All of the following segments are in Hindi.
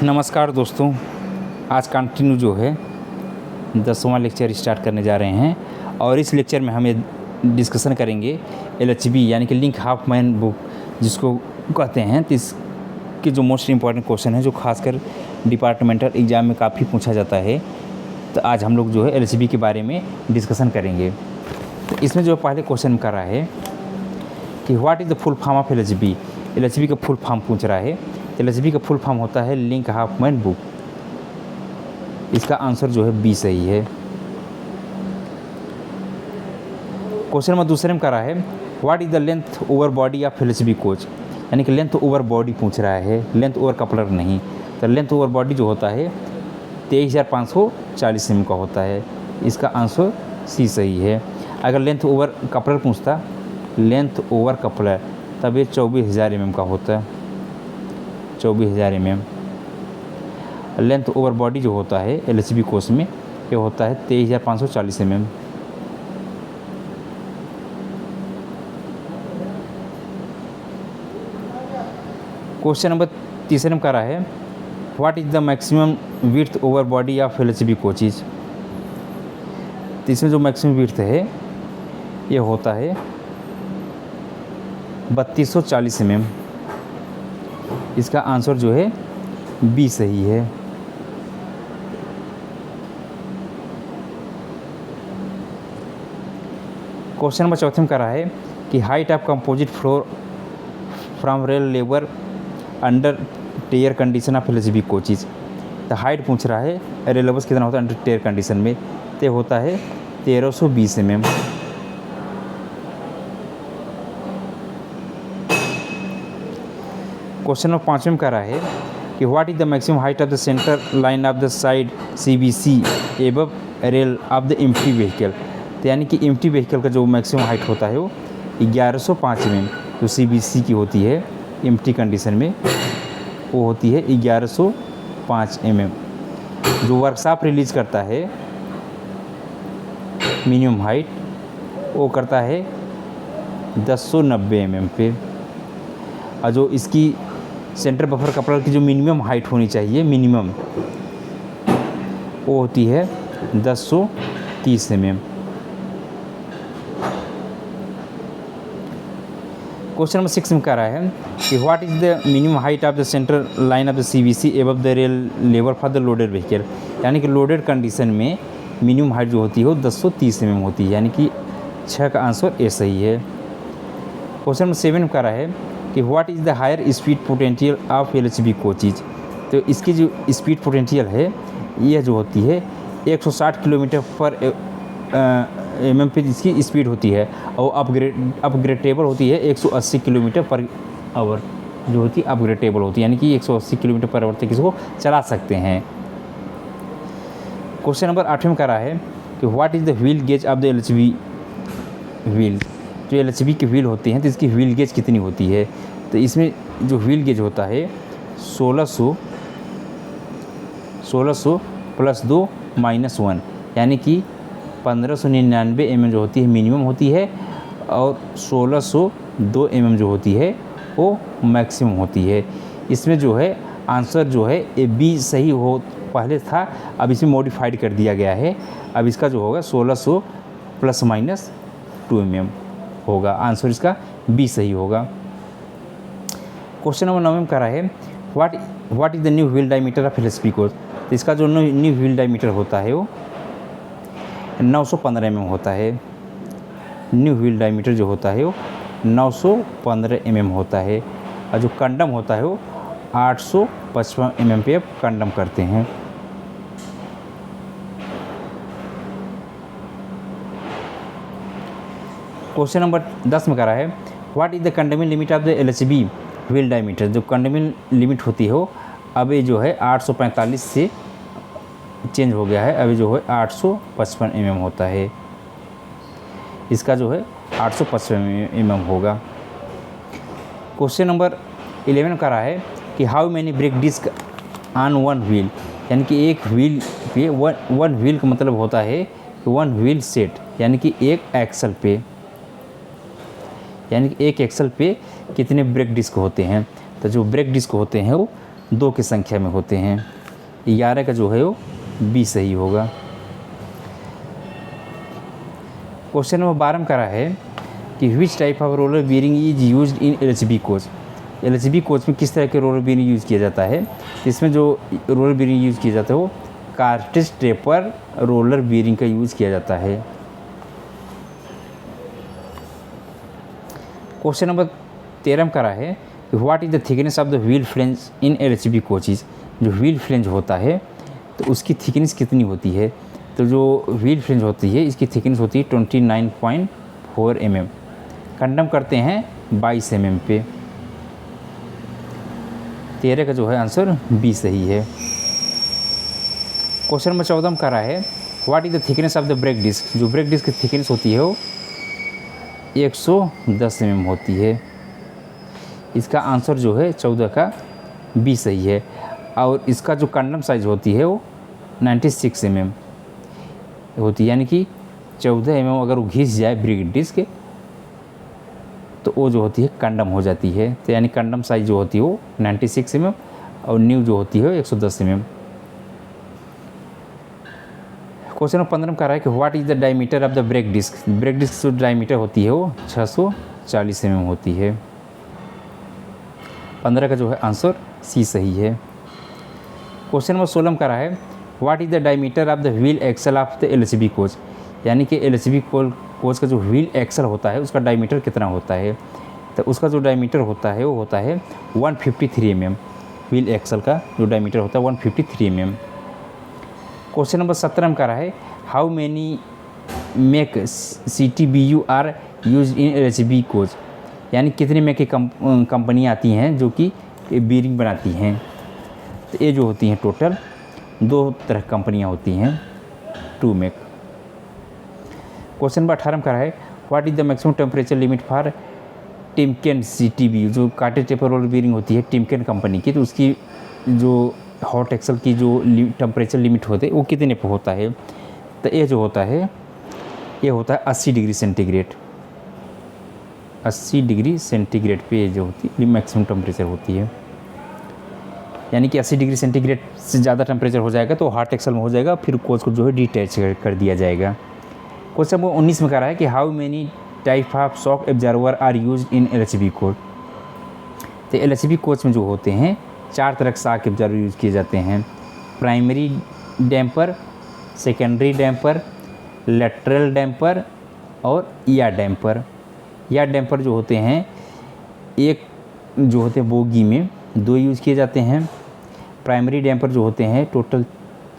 नमस्कार दोस्तों, आज कंटिन्यू जो है 10वां लेक्चर स्टार्ट करने जा रहे हैं और इस लेक्चर में हम डिस्कशन करेंगे LHB यानी कि लिंक हाफमैन बुक जिसको कहते हैं। तो इसके जो मोस्ट इम्पॉर्टेंट क्वेश्चन है जो खासकर डिपार्टमेंटल एग्ज़ाम में काफ़ी पूछा जाता है, तो आज हम लोग जो है LHB के बारे में डिस्कशन करेंगे। तो इसमें जो पहले क्वेश्चन कर रहा है कि what is the full form of LHB। LHB का फुल फॉर्म पूछ रहा है। LHB का फुल फॉर्म होता है लिंक हाफमैन बुक। इसका आंसर जो है बी सही है। क्वेश्चन नंबर दूसरे में कर रहा है what is the length over body of LHB coach, यानी कि लेंथ ओवर बॉडी पूछ रहा है, लेंथ ओवर कपलर नहीं। तो लेंथ ओवर बॉडी जो होता है 23,540 mm का होता है। इसका आंसर सी सही है। अगर लेंथ ओवर कपलर पूछता, लेंथ ओवर कपलर, तब ये 24,000 mm का होता है। 24,000 mm। लेंथ ओवर बॉडी जो होता है LHB कोर्स में ये होता है 23,540 mm। क्वेश्चन नंबर तीसरे में कर रहा है what is the maximum width over body of LHB coaches. तो इसमें जो मैक्सिमम विड्थ है ये होता है 3240 mm। इसका आंसर जो है बी सही है। क्वेश्चन नंबर चौथे में कर रहा है कि height of composite floor from rail लेबर under tare condition of LHB coaches. तो हाइट पूछ रहा है रेल लेबर्स कितना होता है अंडर टेयर कंडीशन में, तो होता है 1320 mm। क्वेश्चन नंबर 5 में कर रहा है कि what is the maximum height of the centre line of the side CBC above rail of the empty vehicle. तो यानी कि एम्प्टी व्हीकल का जो मैक्सिमम हाइट होता है वो 1105 mm जो CBC की होती है एम्प्टी कंडीशन में, वो होती है 1105 mm। जो वर्कशॉप रिलीज करता है मिनिमम हाइट वो करता है 1090 mm पे, और जो इसकी सेंटर बफर कपलर की जो मिनिमम हाइट होनी चाहिए मिनिमम, वो होती है 1030 mm। क्वेश्चन नंबर 6 में कह रहा है कि what is the minimum height of the centre line of the CBC above the rail labour for the loaded vehicle. यानी कि लोडेड कंडीशन में मिनिमम हाइट जो होती है वो 1030 mm होती है, यानी कि 6 का आंसर ए सही है। क्वेश्चन नंबर 7 में कह रहा है कि what is the higher speed potential of LHB coaches. तो इसकी जो स्पीड पोटेंशियल है यह जो होती है 160 किलोमीटर पर mm पे इसकी स्पीड होती है, और अपग्रेडेबल होती है 180 किलोमीटर पर आवर जो होती है अपग्रेडेबल होती है, यानी कि 180 किलोमीटर पर आवर तक इसको चला सकते हैं। क्वेश्चन नंबर 8 में कह रहा है कि what is the wheel gauge of the LHB wheel. जो LHB के व्हील होते हैं तो इसकी व्हील गेज कितनी होती है। तो इसमें जो व्हील गेज होता है 1600 प्लस 2 माइनस 1, यानी कि 1599 mm जो होती है मिनिमम होती है, और 1602 mm जो होती है वो मैक्सिमम होती है। इसमें जो है आंसर जो है ए बी सही हो, पहले था अब इसमें मॉडिफाइड कर दिया गया है। अब इसका जो होगा 1600 प्लस माइनस 2 mm होगा। आंसर इसका बी सही होगा। क्वेश्चन नंबर 9 में कह रहा है what is the new wheel diameter of LHB coach. तो इसका जो न्यू व्हील डायमीटर होता है वो 915 mm होता है। न्यू व्हील डायमीटर जो होता है वो 915 mm होता है, और जो कंडम होता है वो 855 mm पे कंडम करते हैं। क्वेश्चन नंबर 10 में कह रहा है what is the कंडमिंग limit of the LHB wheel diameter. जो कंडमिंग लिमिट होती है वो अभी जो है 845 से चेंज हो गया है, अभी जो है 855 mm होता है। इसका जो है 855 mm होगा। क्वेश्चन नंबर 11 का रहा है कि how many brake disc on one wheel. यानी कि एक व्हील पे वन व्हील का मतलब होता है वन व्हील सेट, यानी कि एक एक्सल पे, यानी कि एक एक्सल पे कितने ब्रेक डिस्क होते हैं। तो जो ब्रेक डिस्क होते हैं वो 2 की संख्या में होते हैं। 11 का जो है वो बी सही होगा। क्वेश्चन नंबर 12 में करा है कि which type of roller bearing is used in LHB coach. LHB coach में किस तरह के रोलर बीयरिंग यूज़ किया जाता है। इसमें जो रोलर बीयरिंग यूज़ किया जाता है वो कार्ट्रिज टेपर रोलर बीयरिंग का यूज़ किया जाता है। क्वेश्चन नंबर 13 में करा है कि what is the thickness of the wheel flange in LHB coaches. जो व्हील फ्लेंज होता है तो उसकी थिकनेस कितनी होती है। तो जो व्हील फ्लेंज होती है इसकी थिकनेस होती है 29.4 mm। कंडम करते हैं 22 mm पे। 13 का जो है आंसर बी सही है। क्वेश्चन नंबर 14 में करा है what is the thickness of the brake disc. जो ब्रेक डिस्क की थिकनेस होती है वो 110 mm होती है। इसका आंसर जो है 14 का बी सही है। और इसका जो कंडम साइज होती है वो 96 mm होती है, यानी कि 14 mm अगर वो घिस जाए ब्रेक डिस्क तो वो जो होती है कंडम हो जाती है। तो यानी कंडम साइज जो होती है वो 96 mm और न्यू जो होती है 110 mm। क्वेश्चन नंबर 15 में कह रहा है कि what is the diameter of the brake disc. Brake disc जो डायमीटर होती है वो 640 mm होती है। 15 का जो है आंसर सी सही है। क्वेश्चन नंबर 16 में कह रहा है what is the diameter of the wheel axle of the LHB coach. यानी कि एलएचबी कोच का जो व्हील एक्सल होता है उसका डायमीटर कितना होता है। तो उसका जो डायमीटर होता है वो होता है 153 mm। व्हील एक्सल का जो डायमीटर होता है 153 mm। क्वेश्चन नंबर 17 में कह रहा है how many make CTBU are use in LHB coach. यानी कितने मेक की कंपनी आती हैं जो कि बीयरिंग बनाती हैं। तो ये जो होती हैं टोटल 2 तरह कंपनियां होती हैं, 2 मेक। क्वेश्चन नंबर 18 में कह रहा है what is the maximum temperature limit for Timken CTBU। जो कार्टेज टेपर रोलर बीयरिंग होती है टिमकेन कंपनी की, तो उसकी जो हॉट एक्सल की जो टेम्परेचर लिमिट होते हैं वो कितने पे होता है। तो ये जो होता है ये होता है 80 डिग्री सेंटीग्रेड। 80 डिग्री सेंटीग्रेड पे जो होती है मैक्सिमम टेम्परेचर होती है। यानी कि 80 डिग्री सेंटीग्रेड से ज़्यादा टेम्परेचर हो जाएगा तो हॉट एक्सल में हो जाएगा, फिर कोच को जो है डिटैच कर दिया जाएगा। क्वेश्चन नंबर 19 में कह रहा है कि how many type of shock absorber are use in LHB coach. तो एलएचबी कोच में जो होते हैं 4 तरह के शॉक एब्जॉर्वर यूज़ किए जाते हैं। Primary damper, secondary damper, lateral damper और ईआर डैम्पर। ईआर डैम्पर जो होते हैं एक जो होते हैं बोगी में 2 यूज़ किए जाते हैं। प्राइमरी डैम्पर जो होते हैं टोटल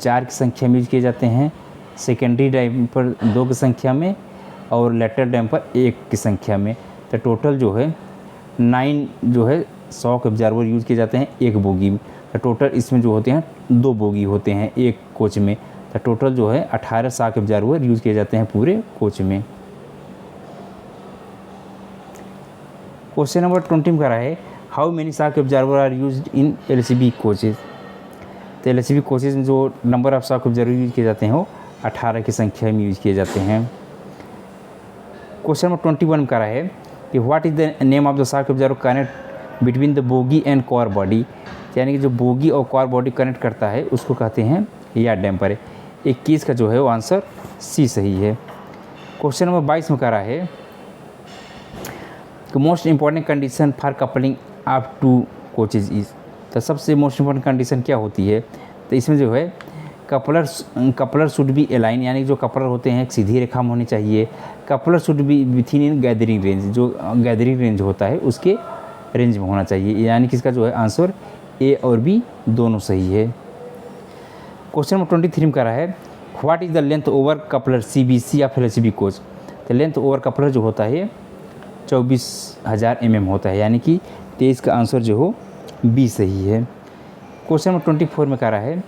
4 की संख्या में यूज़ किए जाते हैं। सेकेंडरी डैम्पर 2 की संख्या में और लेटरल डैम्पर 1 की संख्या में। तो टोटल जो है 9 जो है शॉक एब्जॉर्वर यूज़ किए जाते हैं एक बोगी में। तो टोटल इसमें जो होते हैं 2 बोगी होते हैं एक कोच में। तो टोटल जो है 18 शॉक एब्जॉर्वर यूज़ किए जाते हैं पूरे कोच में। क्वेश्चन नंबर 20 में कह रहा है how many shock absorber are used in LHB coaches. तो एलएचबी कोचेज में जो number of shock absorber use किए जाते हैं वो 18 की संख्या में यूज़ किए जाते हैं। क्वेश्चन नंबर 21 में कह रहा है कि what is the name of the shock absorber connect between the bogie and core body. यानी कि जो बोगी और कोर बॉडी कनेक्ट करता है उसको कहते हैं ईआर डैम्पर। 21 का जो है वो आंसर सी सही है। क्वेश्चन नंबर 22 में कह रहा है कि most important condition for coupling of 2 coaches is. तो सबसे मोस्ट इंपॉर्टेंट कंडीशन क्या होती है। तो इसमें जो है कपलर शुड बी अलाइन। यानी जो कपलर होते हैं एक सीधी रेखा में होनी चाहिए। Coupler should be within in gathering range. जो गैदरिंग रेंज होता है उसके रेंज में होना चाहिए। यानी कि इसका जो है आंसर ए और बी दोनों सही है। क्वेश्चन नंबर 23 में कह रहा है what is the length over coupler CBC of LHB coach. तो लेंथ ओवर कपलर जो होता है 24,000 mm होता है। यानी कि 23 का आंसर जो हो बी सही है। क्वेश्चन नंबर 24 में कह रहा है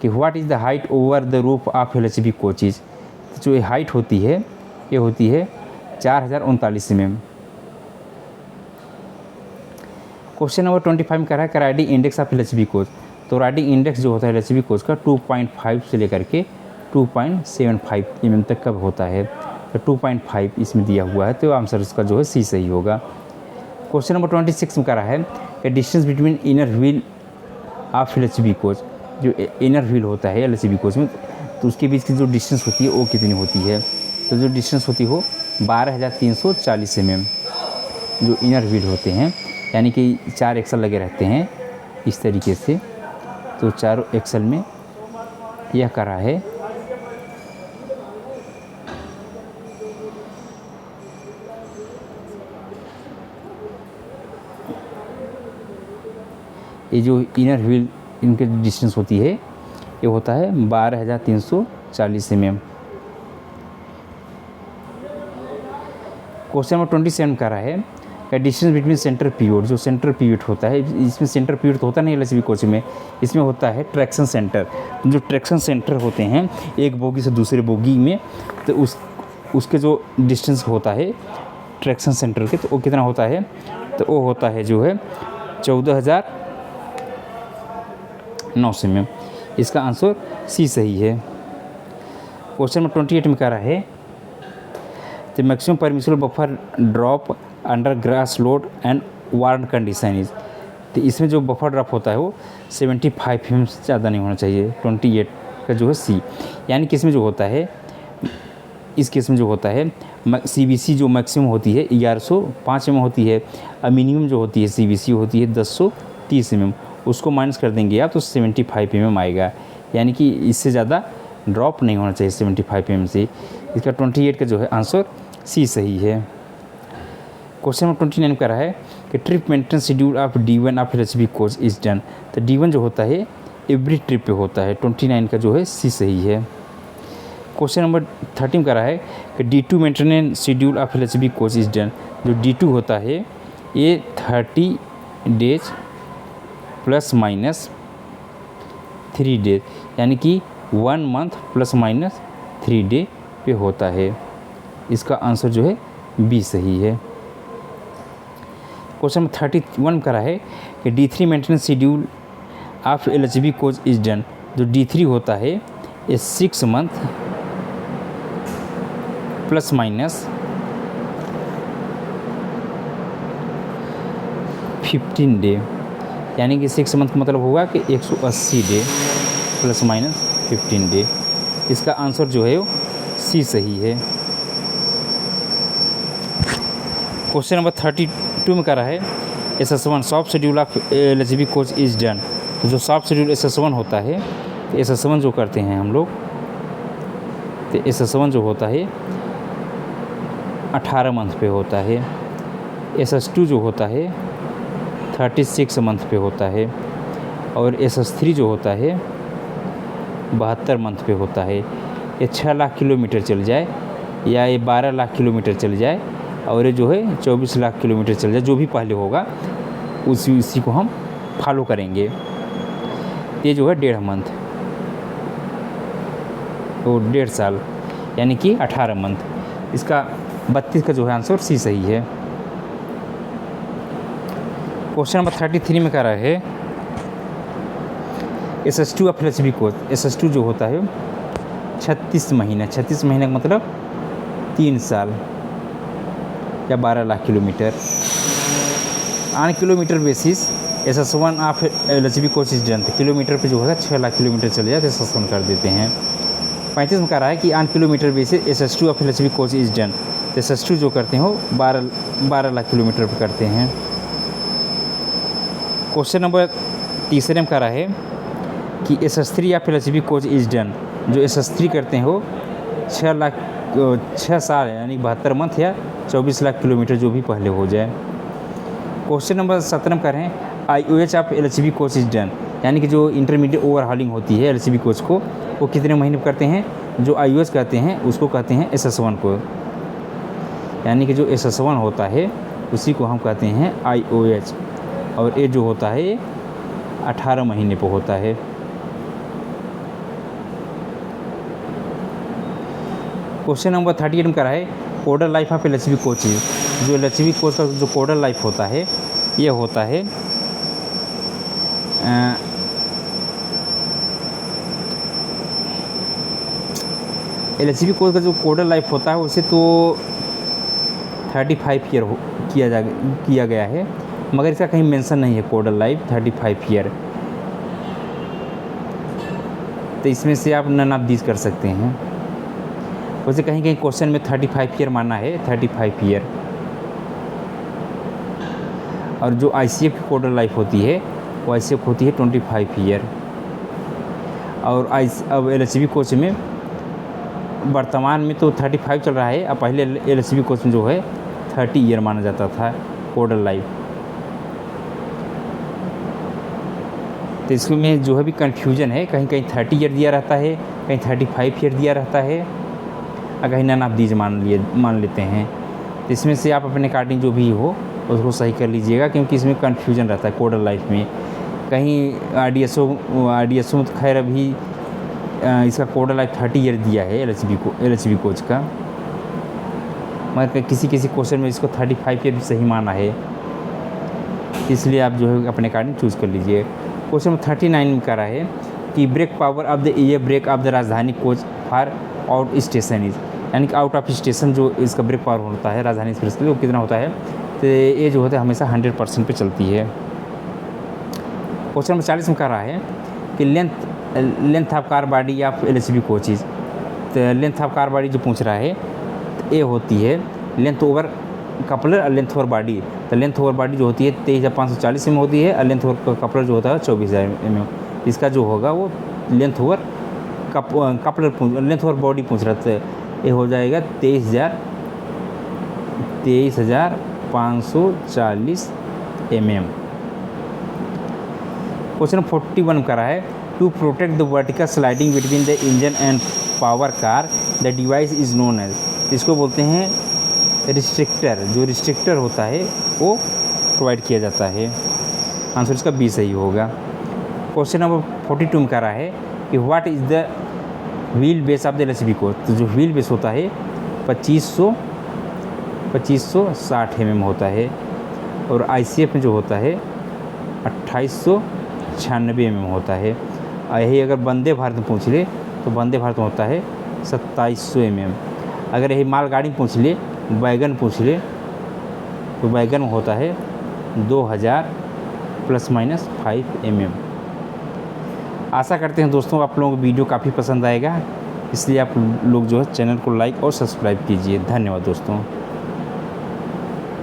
कि what is the height over the roof of LHB coaches. जो ये हाइट होती है ये होती है 4039 mm। क्वेश्चन नंबर 25 में कह रहा है riding index of LHB coach. तो राइडिंग इंडेक्स जो होता है एलएचबी कोच का 2.5 से लेकर के 2.75 mm तक का होता है। तो 2.5 इसमें दिया हुआ है तो आंसर इसका जो है सी सही होगा। क्वेश्चन नंबर 26 में कह रहा है कि distance between inner wheel of LHB coach, जो इनर व्हील होता है LHB कोच में, तो उसके बीच की जो डिस्टेंस होती है वो कितनी होती है? तो जो डिस्टेंस होती हो 12,340 mm जो इनर व्हील होते हैं, यानी कि 4 एक्सल लगे रहते हैं इस तरीके से। तो चारों एक्सल में यह करा है ये जो इनर व्हील इनके डिस्टेंस होती है ये होता है 12,340 mm। क्वेश्चन नंबर 27 का रहा है डिस्टेंस बिटवीन सेंटर पिवट, जो सेंटर पिवट होता है, इसमें सेंटर पिवट तो होता नहीं LHB कोच में, इसमें होता है ट्रैक्शन सेंटर। जो ट्रैक्शन सेंटर होते हैं एक बोगी से दूसरे बोगी में, तो उसके जो डिस्टेंस होता है ट्रैक्शन सेंटर के, तो वो कितना होता है? तो वो होता है जो है 14,900 mm। इसका आंसर सी सही है। क्वेश्चन नंबर 28 में कह रहा है the maximum permissible buffer drop under gross load and worn condition is. तो इसमें जो बफर ड्रॉप होता है वो 75 mm से ज़्यादा नहीं होना चाहिए। 28 का जो है सी, यानी कि इसमें जो होता है, इस केस में जो होता है CBC जो मैक्सिमम होती है 1105 mm होती है, और मिनिमम जो होती है CBC होती है 1030 mm, उसको माइनस कर देंगे आप तो 75 mm आएगा, यानी कि इससे ज़्यादा ड्रॉप नहीं होना चाहिए 75 mm से। इसका 28 का जो है आंसर सी सही है। क्वेश्चन नंबर 29 का रहा है कि trip maintenance schedule of D1 of LHB coach is done. तो D1 जो होता है एवरी ट्रिप पे होता है। 29 का जो है सी सही है। क्वेश्चन नंबर 13 का रहा है कि D2 maintenance schedule of LHB coach is done. जो D2 होता है ये 30 डेज प्लस माइनस 3 डेज, यानी कि 1 मंथ प्लस माइनस 3 डे पे होता है। इसका आंसर जो है बी सही है। क्वेश्चन नंबर 31 करा है कि D3 maintenance schedule of LHB coach is done. जो D3 होता है ये 6 मंथ प्लस माइनस 15 डे, यानी कि 6 मंथ का मतलब होगा कि 180 डे प्लस माइनस 15 डे। इसका आंसर जो है वो सी सही है। क्वेश्चन नंबर 32 में कह रहा है SS1 soft schedule of LHB coach is done. तो जो सॉफ्ट शेड्यूल SS1 होता है, तो SS1 जो करते हैं हम लोग, तो SS1 जो होता है 18 मंथ पे होता है। SS2 जो होता है 36 मंथ पे होता है, और SS3 जो होता है 72 मंथ पे होता है। ये 6 लाख किलोमीटर चल जाए या ये 12 लाख किलोमीटर चल जाए, और ये जो है 24 लाख किलोमीटर चल जाए, जो भी पहले होगा उसी को हम फॉलो करेंगे। ये जो है 1.5 मंथ और 1.5 साल, यानी कि 18 मंथ। इसका 32 का जो है आंसर सी सही है। क्वेश्चन नंबर 33 में कह रहा है SS2 of LHB coach. SS2 जो होता है 36 महीने, 36 महीने का मतलब 3 साल या 12 lakh kilometre. On kilometre basis SS1 of LHB coach is done. Kilometre पे जो होता है 6 लाख किलोमीटर चले जाए तो SS1 कर देते हैं। 35 में कह रहा है कि on kilometre basis SS2 of LHB coach is done. तो SS2 जो करते हैं वो 12 लाख किलोमीटर पर करते हैं। क्वेश्चन नंबर 30 में कह रहा है कि SS3 of LHB coach is done. जो SS3 करते हैं वो 6 साल यानी 72 मंथ या 24 लाख किलोमीटर जो भी पहले हो जाए। क्वेश्चन नंबर 17 में कह रहे हैं IOH of LHB coach is done, यानी कि जो इंटरमीडिएट ओवरहॉलिंग होती है LHB कोच को वो कितने महीने में करते हैं? जो IOH कहते हैं उसको कहते हैं SS1 को, यानी कि जो SS1 होता है उसी को हम कहते हैं IOH, और ये जो होता है ये 18 महीने पर होता है। क्वेश्चन नंबर 38 में कह रहा है कोडल लाइफ ऑफ LHB कोचेज। जो LHB कोच का जो कोडल लाइफ होता है ये होता है LHB कोच का जो कोडल लाइफ होता है उसे तो 35 ईयर किया गया है, मगर इसका कहीं मेंशन नहीं है कोडल लाइफ 35 ईयर। तो इसमें से आप नन ऑफ दीज कर सकते हैं। वैसे कहीं कहीं क्वेश्चन में 35 ईयर माना है, 35 ईयर। और जो ICF की कोडल लाइफ होती है वो ICF होती है 25 ईयर। और अब LHB कोच में वर्तमान में तो 35 चल रहा है, अब पहले LHB कोच में जो है 30 ईयर माना जाता था कोडल लाइफ। तो इसमें जो है भी कन्फ्यूजन है, कहीं कहीं 30 ईयर दिया रहता है, कहीं 35 ईयर दिया रहता है, और कहीं नन ऑफ दीज मान लेते हैं। तो इसमें से आप अपने अकॉर्डिंग जो भी हो उसको सही कर लीजिएगा, क्योंकि इसमें कन्फ्यूजन रहता है कोडल लाइफ में। कहीं RDSO में तो खैर अभी इसका कोडल लाइफ 30 ईयर दिया है LHB कोच का, मगर किसी क्वेश्चन में इसको 35 ईयर भी सही माना है, इसलिए आप जो है अपने अकॉर्डिंग चूज़ कर लीजिए। क्वेश्चन 39 में कह रहा है कि brake power of the air brake of the Rajdhani coach for out station is, यानी कि आउट ऑफ स्टेशन जो इसका ब्रेक पावर होता है राजधानी एक्सप्रेस के लिए वो कितना होता है। तो ये जो होता है हमेशा 100% पे चलती है। क्वेश्चन नंबर 40 में कह रहा है कि length of car body of LHB coaches. तो लेंथ ऑफ कार बॉडी जो पूछ रहा है तो ये होती है लेंथ ओवर कपलर और लेंथ ओवर बॉडी। तो लेंथ ओवर बॉडी जो होती है 23,540 में होती है, और लेंथ ओवर कपलर जो होता है 24,000 में। इसका जो होगा वो length over coupler length over body पूछ रहा था, ये हो जाएगा 23,540 mm। क्वेश्चन 41 का रहा है to protect the vertical sliding between the engine and power car the device is known as. इसको बोलते हैं रिस्ट्रिक्टर। जो रिस्ट्रिक्टर होता है वो प्रोवाइड किया जाता है। आंसर इसका बी सही होगा। क्वेश्चन नंबर 42 में कह रहा है कि what is the wheel base of the LHB coach. तो जो व्हील बेस होता है 2560 mm होता है, और ICF में जो होता है 2896 mm होता है। और यही अगर वंदे भारत में पूछ ले तो वंदे भारत में होता है 2700 mm। अगर यही मालगाड़ी पूछ ले, वैगन पूछ ले, तो वैगन में होता है 2000 ±5 mm। आशा करते हैं दोस्तों आप लोगों को वीडियो काफ़ी पसंद आएगा, इसलिए आप लोग जो है चैनल को लाइक और सब्सक्राइब कीजिए। धन्यवाद दोस्तों।